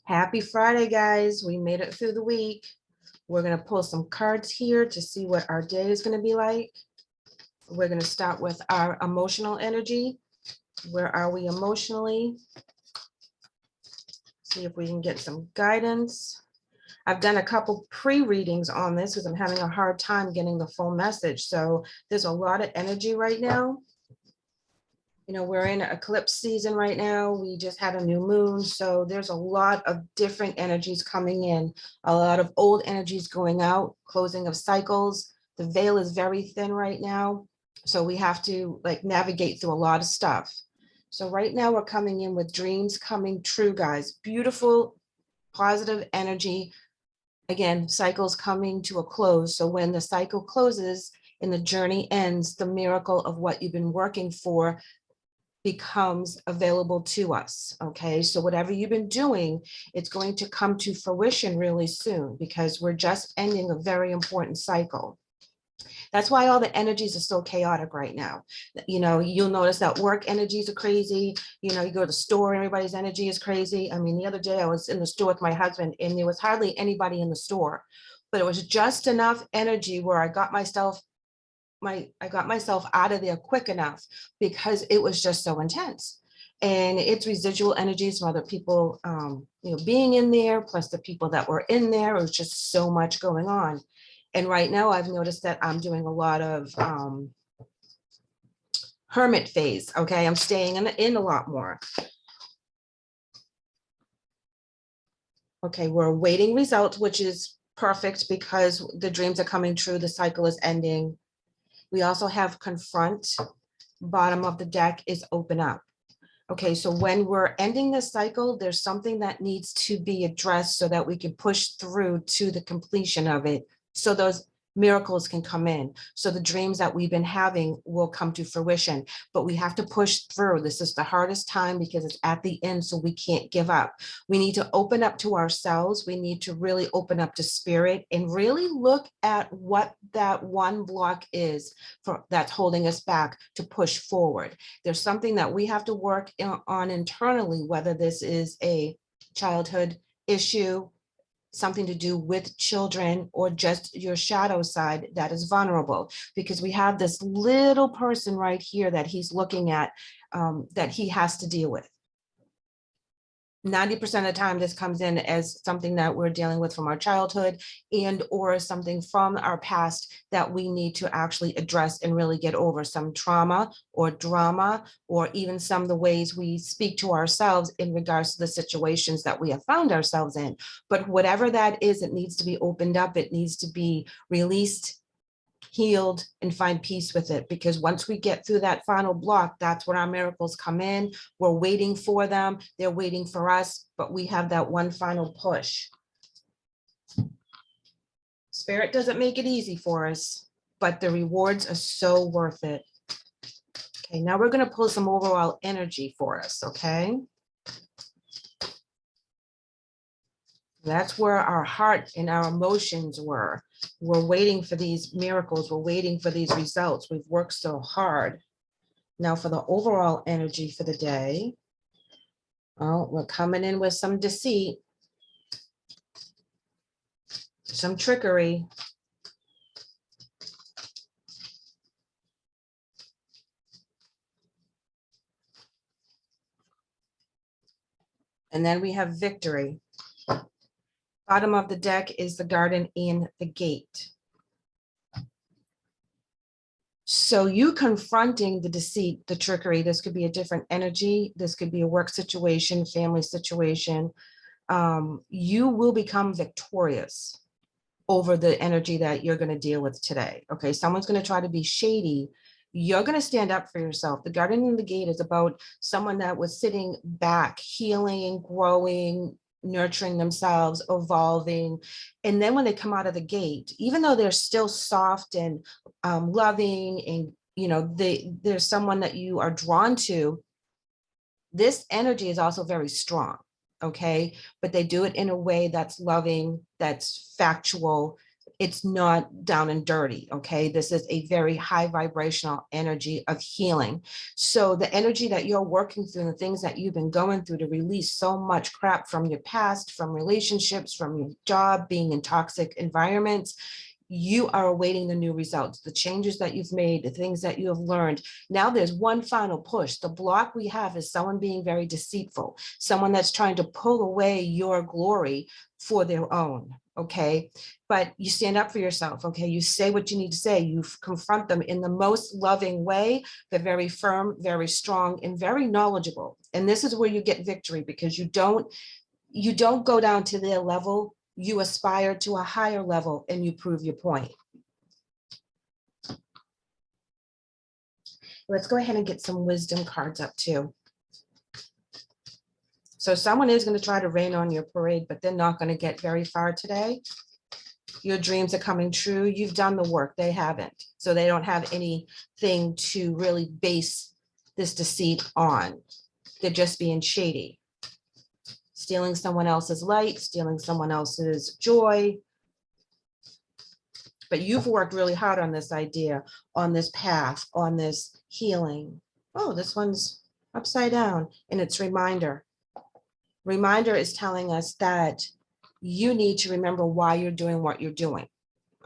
Happy Friday, guys. We made it through the week. We're going to pull some cards here to see what our day is going to be like. We're going to start with our emotional energy. Where are we emotionally? See if we can get some guidance. I've done a couple pre-readings on this because I'm having a hard time getting the full message. So there's a lot of energy right now. You know, we're in eclipse season right now. We just had a new moon. So there's a lot of different energies coming in, a lot of old energies going out, closing of cycles. The veil is very thin right now. So we have to navigate through a lot of stuff. So right now we're coming in with dreams coming true, guys. Beautiful, positive energy. Again, cycles coming to a close. So when the cycle closes and the journey ends, the miracle of what you've been working for becomes available to us. Okay, so whatever you've been doing, it's going to come to fruition really soon because we're just ending a very important cycle. That's why all the energies are so chaotic right now. You know, you'll notice that work energies are crazy. You know, you go to the store, everybody's energy is crazy. I mean, the other day I was in the store with my husband and there was hardly anybody in the store, but it was just enough energy where I got myself out of there quick enough because it was just so intense. And it's residual energies from other people, being in there, plus the people that were in there. It was just so much going on. And right now I've noticed that I'm doing a lot of hermit phase. Okay, I'm staying in a lot more. Okay, we're awaiting results, which is perfect because the dreams are coming true. The cycle is ending. We also have confront. Bottom of the deck is open up. Okay, so when we're ending this cycle, there's something that needs to be addressed so that we can push through to the completion of it. So those miracles can come in. So the dreams that we've been having will come to fruition, but we have to push through. This is the hardest time because it's at the end, so we can't give up. We need to open up to ourselves. We need to really open up to spirit and really look at what that one block is that's holding us back to push forward. There's something that we have to work on internally, whether this is a childhood issue, something to do with children, or just your shadow side that is vulnerable, because we have this little person right here that he's looking at, that he has to deal with. 90% of the time this comes in as something that we're dealing with from our childhood and or something from our past that we need to actually address and really get over, some trauma or drama, or even some of the ways we speak to ourselves in regards to the situations that we have found ourselves in. But whatever that is, it needs to be opened up. It needs to be released, healed, and find peace with it, because once we get through that final block, that's when our miracles come in. We're waiting for them, they're waiting for us, but we have that one final push. Spirit doesn't make it easy for us, but the rewards are so worth it. Okay, now we're going to pull some overall energy for us. Okay, that's where our heart and our emotions were. We're waiting for these miracles. We're waiting for these results. We've worked so hard. Now for the overall energy for the day. Oh, we're coming in with some deceit, some trickery. And then we have victory. Bottom of the deck is the garden and the gate. So you confronting the deceit, the trickery, this could be a different energy. This could be a work situation, family situation. You will become victorious over the energy that you're going to deal with today. Okay, someone's going to try to be shady. You're going to stand up for yourself. The garden and the gate is about someone that was sitting back, healing, growing, nurturing themselves, evolving. And then when they come out of the gate, even though they're still soft and loving, and there's someone that you are drawn to, this energy is also very strong. Okay, but they do it in a way that's loving, that's factual, It's not down and dirty. Okay. This is a very high vibrational energy of healing. So the energy that you're working through and the things that you've been going through to release so much crap from your past, from relationships, from your job, being in toxic environments, you are awaiting the new results, the changes that you've made, the things that you have learned. Now there's one final push. The block we have is someone being very deceitful, someone that's trying to pull away your glory for their own. Okay. But you stand up for yourself. Okay. You say what you need to say. You confront them in the most loving way. They're very firm, very strong, and very knowledgeable. And this is where you get victory, because you don't go down to their level. You aspire to a higher level and you prove your point. Let's go ahead and get some wisdom cards up too. So someone is going to try to rain on your parade, but they're not going to get very far today. Your dreams are coming true. You've done the work. They haven't. So they don't have anything to really base this deceit on. They're just being shady. Stealing someone else's light, stealing someone else's joy. But you've worked really hard on this idea, on this path, on this healing. Oh, this one's upside down, and it's reminder. Reminder is telling us that you need to remember why you're doing what you're doing.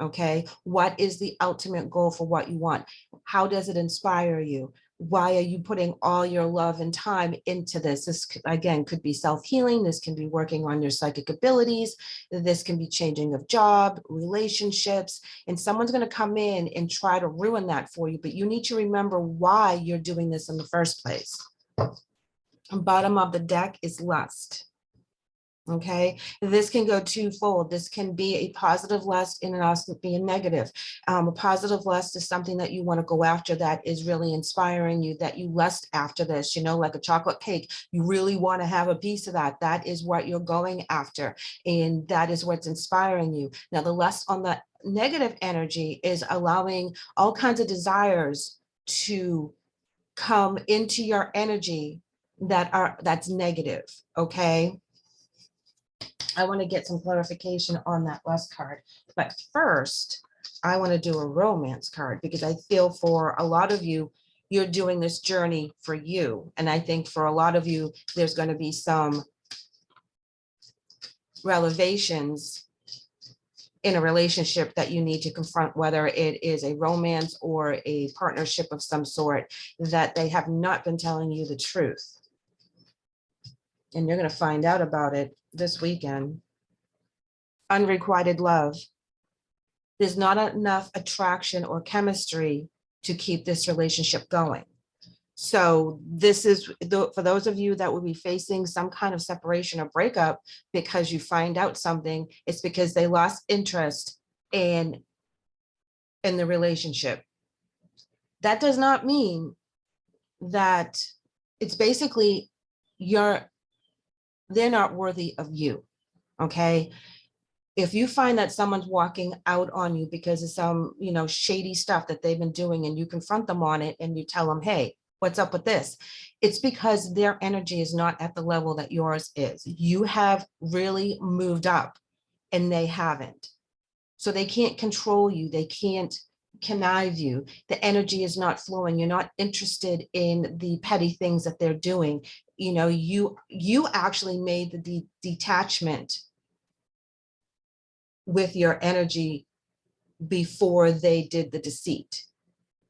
Okay. What is the ultimate goal for what you want? How does it inspire you? Why are you putting all your love and time into this? This, again, could be self-healing. This can be working on your psychic abilities. This can be changing of job, relationships, and someone's going to come in and try to ruin that for you. But you need to remember why you're doing this in the first place. Bottom of the deck is lust. Okay, this can go twofold. This can be a positive lust and it also be a negative. A positive lust is something that you want to go after, that is really inspiring you, that you lust after this, you know, like a chocolate cake. You really want to have a piece of that. That is what you're going after. And that is what's inspiring you. Now, the lust on the negative energy is allowing all kinds of desires to come into your energy that's negative. Okay. I want to get some clarification on that lust card. But first, I want to do a romance card, because I feel for a lot of you, you're doing this journey for you. And I think for a lot of you, there's going to be some revelations in a relationship that you need to confront, whether it is a romance or a partnership of some sort, that they have not been telling you the truth. And you're going to find out about it this weekend. Unrequited love. There's not enough attraction or chemistry to keep this relationship going. So this is for those of you that will be facing some kind of separation or breakup because you find out something, it's because they lost interest in the relationship. That does not mean that it's basically they're not worthy of you. Okay. If you find that someone's walking out on you because of some, shady stuff that they've been doing, and you confront them on it and you tell them, hey, what's up with this? It's because their energy is not at the level that yours is. You have really moved up and they haven't. So they can't control you. They can't connive you. The energy is not flowing. You're not interested in the petty things that they're doing. You actually made the detachment with your energy before they did the deceit.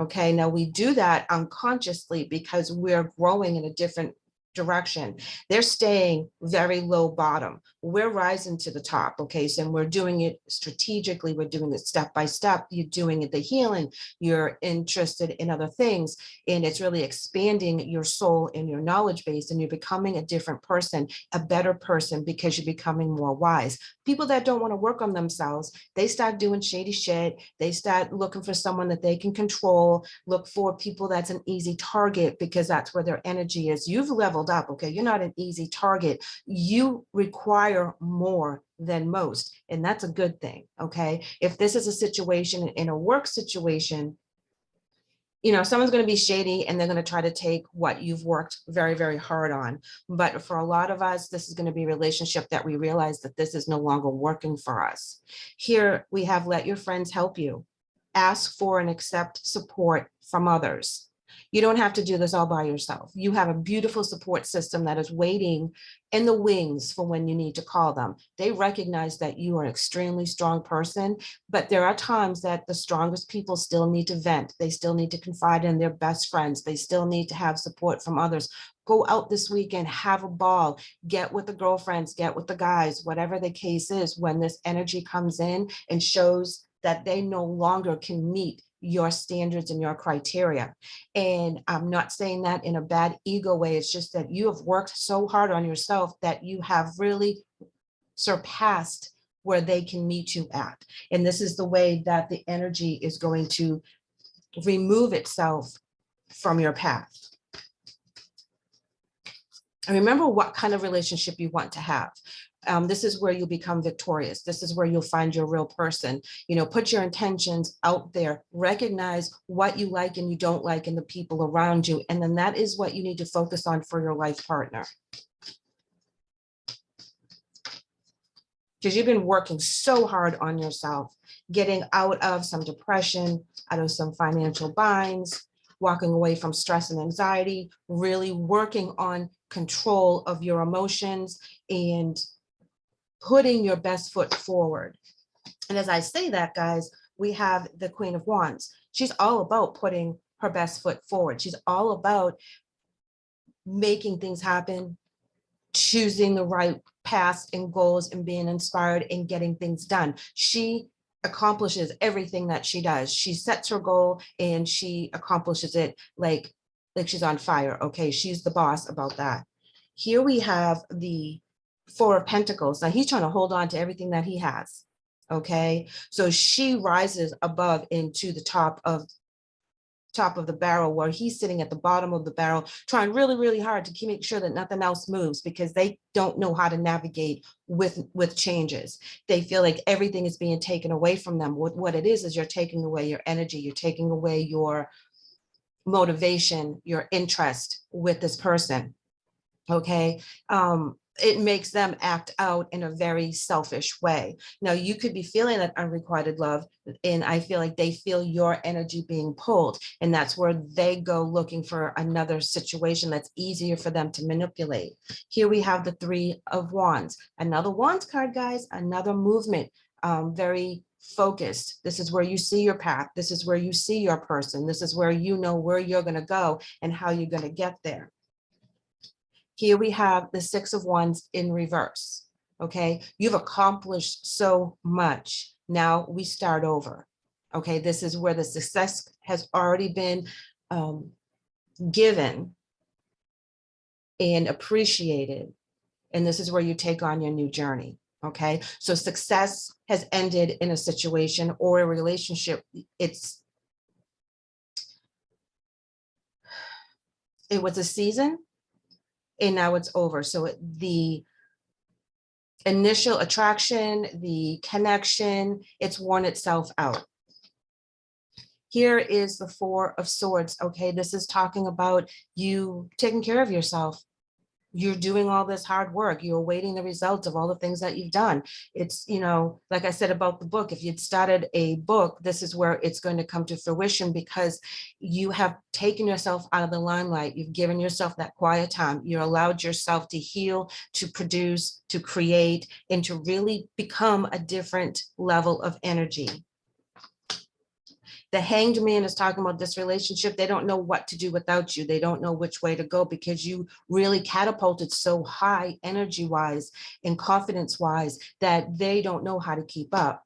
Okay, now we do that unconsciously because we're growing in a different direction. They're staying very low bottom. We're rising to the top. Okay, so we're doing it strategically. We're doing it step by step. You're doing it the healing. You're interested in other things, and it's really expanding your soul and your knowledge base, and you're becoming a different person, a better person, because you're becoming more wise. People that don't want to work on themselves, they start doing shady shit. They start looking for someone that they can control, look for people that's an easy target, because that's where their energy is. You've leveled up. Okay, you're not an easy target. You require more than most, and that's a good thing. Okay, if this is a situation in a work situation, someone's going to be shady and they're going to try to take what you've worked very, very hard on. But for a lot of us, this is going to be a relationship that we realize that this is no longer working for us. Here we have let your friends help you. Ask for and accept support from others. You don't have to do this all by yourself. You have a beautiful support system that is waiting in the wings for when you need to call them. They recognize that you are an extremely strong person, but there are times that the strongest people still need to vent. They still need to confide in their best friends. They still need to have support from others. Go out this weekend, have a ball, get with the girlfriends, get with the guys, whatever the case is, when this energy comes in and shows that they no longer can meet your standards and your criteria. And I'm not saying that in a bad ego way. It's just that you have worked so hard on yourself that you have really surpassed where they can meet you at. And this is the way that the energy is going to remove itself from your path. And remember what kind of relationship you want to have. This is where you'll become victorious. This is where you'll find your real person. Put your intentions out there, recognize what you like and you don't like in the people around you. And then that is what you need to focus on for your life partner. Because you've been working so hard on yourself, getting out of some depression, out of some financial binds, walking away from stress and anxiety, really working on control of your emotions and putting your best foot forward. And as I say that, guys, we have the Queen of Wands. She's all about putting her best foot forward. She's all about making things happen, choosing the right paths and goals and being inspired and getting things done. She accomplishes everything that she does. She sets her goal and she accomplishes it like she's on fire. Okay, she's the boss about that. Here we have the Four of Pentacles. Now he's trying to hold on to everything that he has. Okay, so she rises above into the top of the barrel, where he's sitting at the bottom of the barrel, trying really, really hard to make sure that nothing else moves, because they don't know how to navigate with changes. They feel like everything is being taken away from them. What it is you're taking away your energy, you're taking away your motivation, your interest with this person. Okay. It makes them act out in a very selfish way. Now, you could be feeling that unrequited love, and I feel like they feel your energy being pulled, and that's where they go looking for another situation that's easier for them to manipulate. Here we have the Three of Wands, another Wands card, guys, another movement, very focused. This is where you see your path. This is where you see your person. This is where you know where you're going to go and how you're going to get there. Here we have the Six of Wands in reverse. Okay, you've accomplished so much. Now we start over. Okay, this is where the success has already been given and appreciated. And this is where you take on your new journey. Okay, so success has ended in a situation or a relationship. It was a season, and now it's over. So the initial attraction, the connection, it's worn itself out. Here is the Four of Swords. Okay, this is talking about you taking care of yourself. You're doing all this hard work. You're awaiting the results of all the things that you've done. It's, like I said about the book, if you'd started a book, this is where it's going to come to fruition, because you have taken yourself out of the limelight. You've given yourself that quiet time. You allowed yourself to heal, to produce, to create, and to really become a different level of energy. The Hanged Man is talking about this relationship. They don't know what to do without you. They don't know which way to go, because you really catapulted so high energy wise and confidence wise that they don't know how to keep up.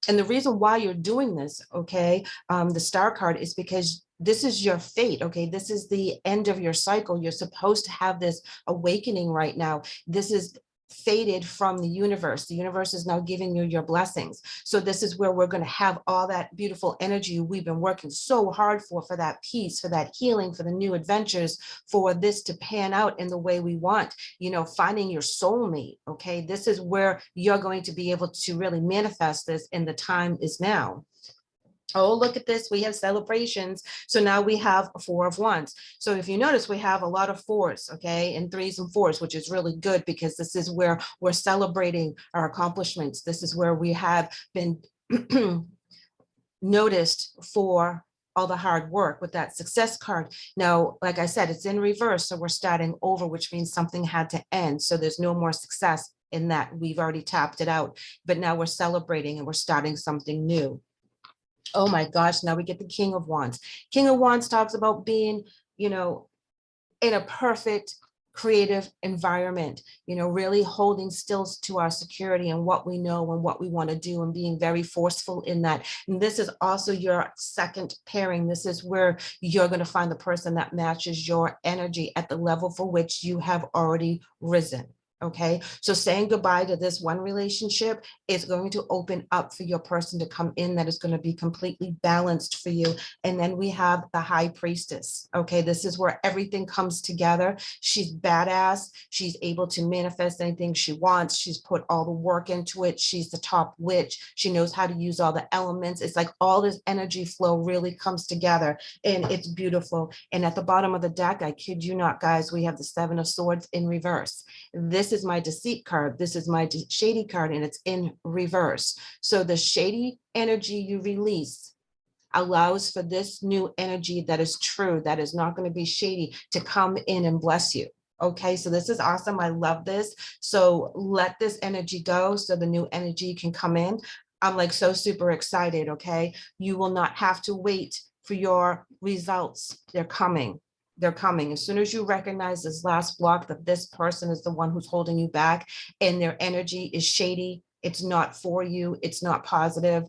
And the reason why you're doing this, okay, the Star card, is because this is your fate. Okay, this is the end of your cycle. You're supposed to have this awakening right now. This is fated from the universe. The universe is now giving you your blessings. So this is where we're going to have all that beautiful energy we've been working so hard for that peace, for that healing, for the new adventures, for this to pan out in the way we want, finding your soulmate. Okay, this is where you're going to be able to really manifest this, and the time is now. Oh, look at this. We have celebrations. So now we have a 4 of Wands. So if you notice, we have a lot of 4s, okay, and 3s and 4s, which is really good because this is where we're celebrating our accomplishments. This is where we have been noticed for all the hard work with that success card. Now, like I said, it's in reverse. So we're starting over, which means something had to end. So there's no more success in that. We've already tapped it out, but now we're celebrating and we're starting something new. Oh my gosh, now we get the King of Wands. King of Wands talks about being, in a perfect creative environment, really holding still to our security and what we know and what we want to do and being very forceful in that. And this is also your second pairing. This is where you're going to find the person that matches your energy at the level for which you have already risen. Okay, so saying goodbye to this one relationship is going to open up for your person to come in that is going to be completely balanced for you. And then we have the High Priestess. Okay, this is where everything comes together. She's badass. She's able to manifest anything she wants. She's put all the work into it. She's the top witch. She knows how to use all the elements. It's like all this energy flow really comes together and it's beautiful. And at the bottom of the deck, I kid you not, guys, we have the 7 of Swords in reverse. This is my Deceit card. This is my shady card, and it's in reverse. So the shady energy you release allows for this new energy that is true, that is not going to be shady, to come in and bless you. Okay, so this is awesome. I love this. So let this energy go so the new energy can come in. I'm like so super excited. Okay, you will not have to wait for your results. They're coming. They're coming. As soon as you recognize this last block that this person is the one who's holding you back and their energy is shady, it's not for you, it's not positive,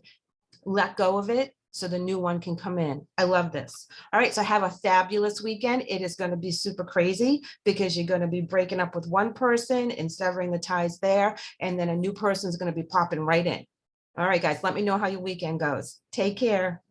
let go of it so the new one can come in. I love this. All right, so have a fabulous weekend. It is going to be super crazy because you're going to be breaking up with one person and severing the ties there, and then a new person is going to be popping right in. All right, guys, let me know how your weekend goes. Take care.